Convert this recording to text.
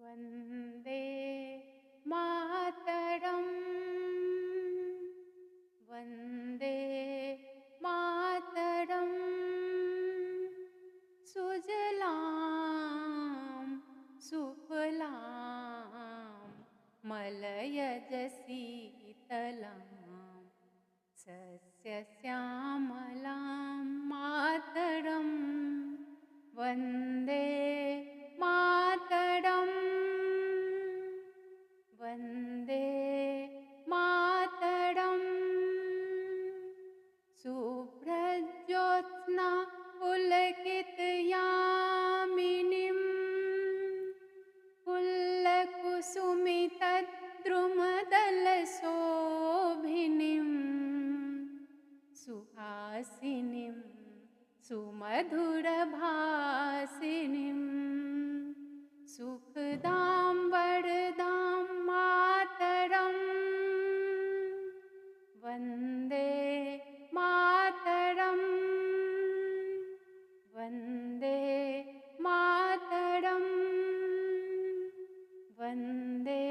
वन्दे मातरम् वन्दे मातरम् सुजलां सुफलां मलयज शीतलां सस्यश्यामलां मातरम् वन्दे मातरम् वन्दे मातरम् शुभ्रज्योत्स्ना पुलकितयामिनीं पुल्लकुसुमितद्रुमदलशोभिनीं सुहासिनीं सुमधुरभासिनीं सुखदां वरदां मातरम् वन्दे मातरम् वन्दे मातरम् वन्दे